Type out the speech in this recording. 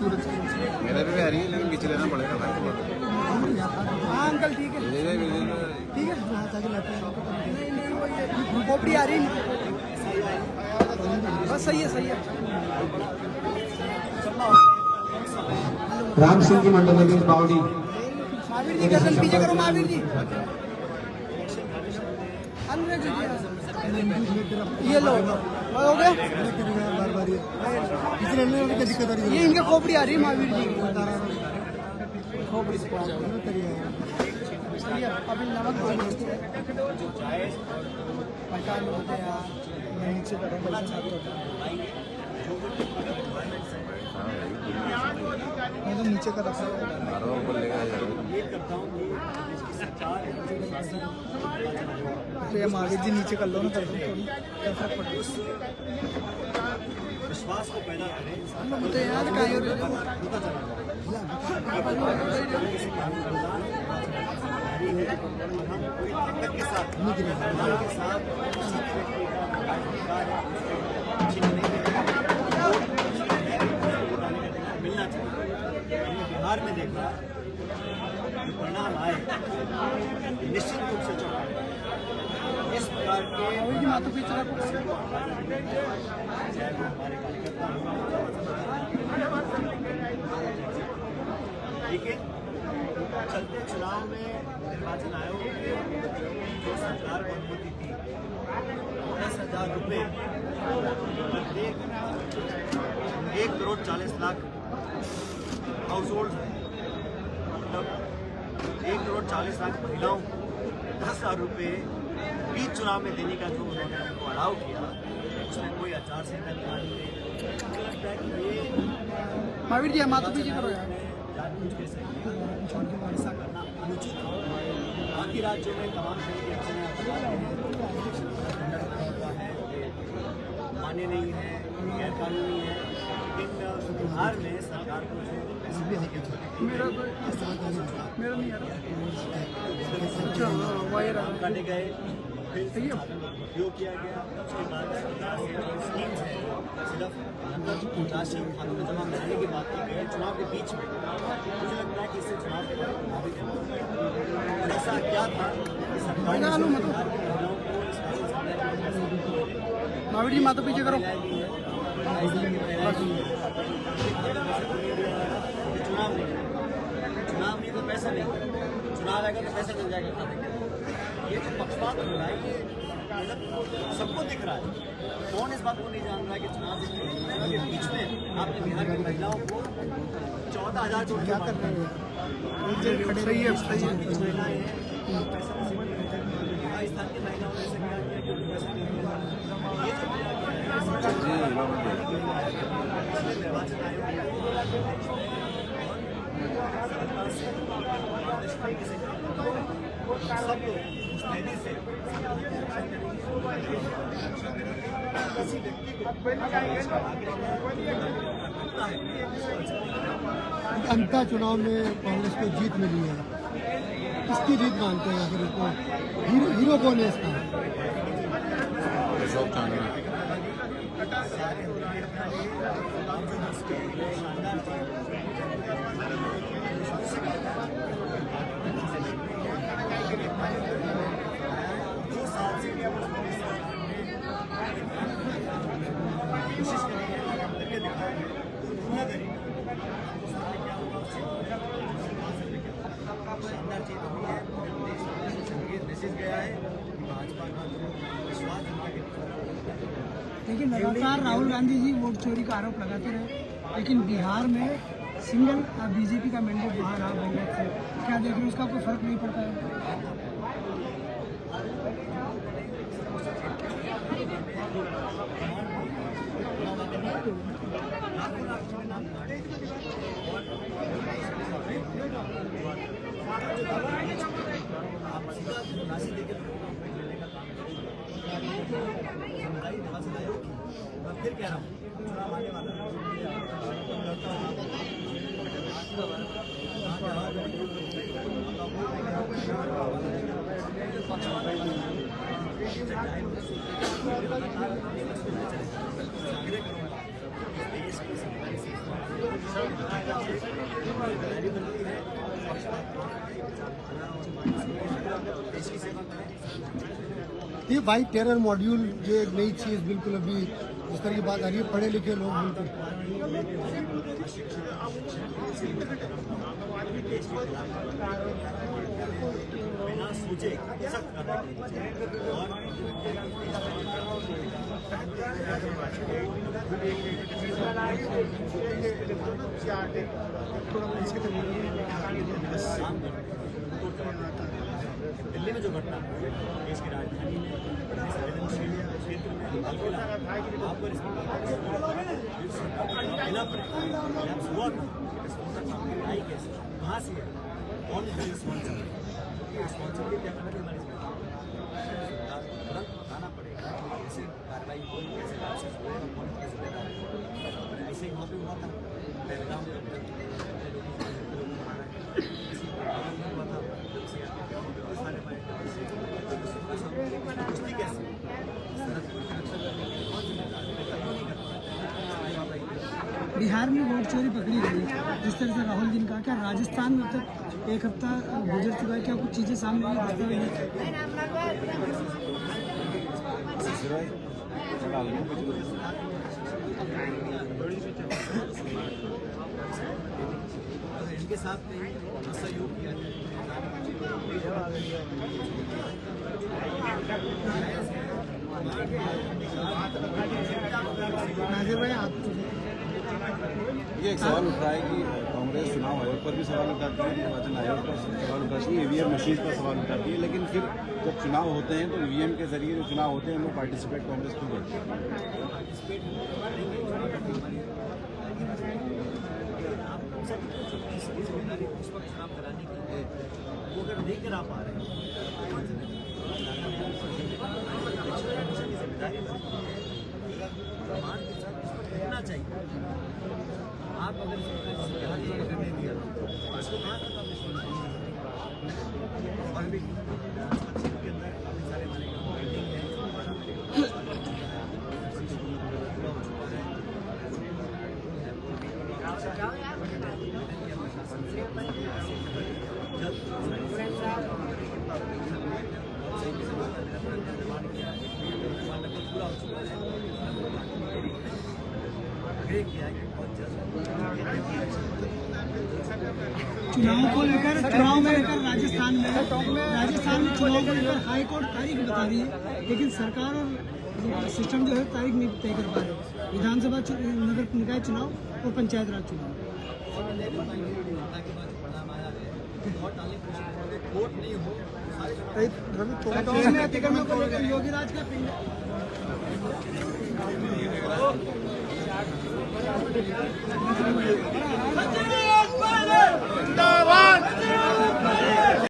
मेरे पे भी आ रही है लेकिन पीछे लेना पड़ेगा भाई। हाँ अंकल ठीक है ठीक है। खोपड़ी आ रही है बस सही है सही है। राम सिंह की मंडल अगेंस्ट बावड़ी। महावीर जी गर्दन पीछे करो महावीर जी। ये लो हो गया। ये इनके खोपड़ी आ रही है महावीर जी। खोपड़ी अभी नमक पहचान होते हैं यार। नीचे तो नीचे का रखा तो ये महावीर जी नीचे कर लो ना कर दो विश्वास को पैदा करें। मुझे याद के साथ मिलना चाहिए। बिहार में देखा जो परिणाम आए निश्चित रूप से चौंका। इस प्रकार के माता पिता लेकिन चलते चुनाव में निर्वाचन आयोग ने जो सरकार को अनुमति दी 10,000 रुपये प्रत्येक 1,40,00,000 हाउस होल्ड मतलब 1,40,00,000 महिलाओं को 10,000 रुपये बीच चुनाव में देने का जो उन्होंने हमको अलाउ किया उसमें कोई आचार संहिता निकाल दी। महावीर जी माता पीछे करो यार। ऐसा करना अनुचित है। बाकी राज्यों में तमाम तरह की मान्य नहीं है, गैर कानूनी है, लेकिन बिहार में सरकार को जो मेरा नहीं यार काटे गए फिर उपयोग किया गया। उसके बाद स्कीम्स है सिर्फ राशि खातों में जमा कराने की बात की गई चुनाव के बीच में। मुझे लगता है कि इससे चुनाव के बारे में ऐसा क्या था कि सरकार ने महिलाओं को महावीर जी माता पीछे करो। चुनाव नहीं तो पैसा नहीं, चुनाव आएगा तो पैसा मिल जाएगा खाते में। ये जो पक्षपात हो रहा है ये मतलब सबको दिख रहा है। कौन इस बात को नहीं जान रहा है कि चुनाव के बीच में आपने बिहार की महिलाओं को 14,000 जोड़ क्या कर रहे हैं। सही है सही है। राजस्थान की महिलाओं ने ऐसा क्या किया कि उनको पैसा नहीं मिला। ये जो निर्वाचन आयोग सब लोग मुस्तैदी से किसी व्यक्ति को अंतर चुनाव में कांग्रेस को जीत मिली है। किसकी जीत मानते हैं आखिर इसको? हीरो कौन है इसका? कोशिश करेंगे करके दिखाएंगे दुनिया करेंगे शानदार चीज हुई है। मैसेज गया है कि भाजपा का विश्वास लेकिन लगातार राहुल गांधी जी वोट चोरी का आरोप लगाते रहे, लेकिन बिहार में सिंगल बीजेपी का मैंडेट बाहर आ गया थे। क्या देख रहे हैं उसका कोई फर्क नहीं पड़ता है? फिर कह रहा हूँ चुनाव आने वाला है। तैयारी बनती है देश की सेवा करें। ये वाइट टेरर मॉड्यूल जो एक नई चीज़ बिल्कुल अभी जिस तरह की बात आ रही है, पढ़े लिखे लोग बिल्कुल बिना सोचे सख्त करना और दिल्ली में जो घटना देश की राजधानी में संवेदनशील क्षेत्र में आपको देना पड़ेगा। शुरुआत आई कैसे, कहाँ से है, कौन रिस्पॉन्सिबिलिटी क्या करना हमारी तुरंत बताना पड़ेगा कैसे कार्रवाई हुई, कैसे लाइसेंस हुए, कौन किस जिम्मेदार है। ऐसे ही वहाँ पे हुआ था पहलगाम में बिहार में वोट चोरी पकड़ी गई, जिस तरह से राहुल जी ने कहा, क्या राजस्थान में अब तक एक हफ्ता गुजर चुका है, क्या कुछ चीज़ें सामने आई बताते हुए इनके साथ सहयोग किया ये एक सवाल उठ रहा है कि कांग्रेस चुनाव आयोग पर भी सवाल उठाती है, निर्वाचन आयोग पर सवाल उठाती है, ईवीएम मशीन पर सवाल उठाती है, लेकिन फिर जब चुनाव होते हैं तो ईवीएम के जरिए जो चुनाव होते हैं उनमें पार्टिसिपेट कांग्रेस क्यों करती है? उस वक्त चुनाव कराने के लिए वो अगर नहीं करा पा रहे हैं जिम्मेदारी बनती है प्रमाण के साथ इसको देखना चाहिए। आप अगर करने दिया इसको कहाँ तक आप और भी के अंदर काफी सारे हमारे पेंडिंग है चुनाव में लेकर राजस्थान में चुनाव को लेकर हाई कोर्ट तारीख बता रही है, लेकिन सरकार और सिस्टम जो है तारीख नहीं तय कर पा रहे। विधानसभा नगर निकाय चुनाव और पंचायत राज चुनाव अतिक्रमण को लेकर योगीराज का पिंड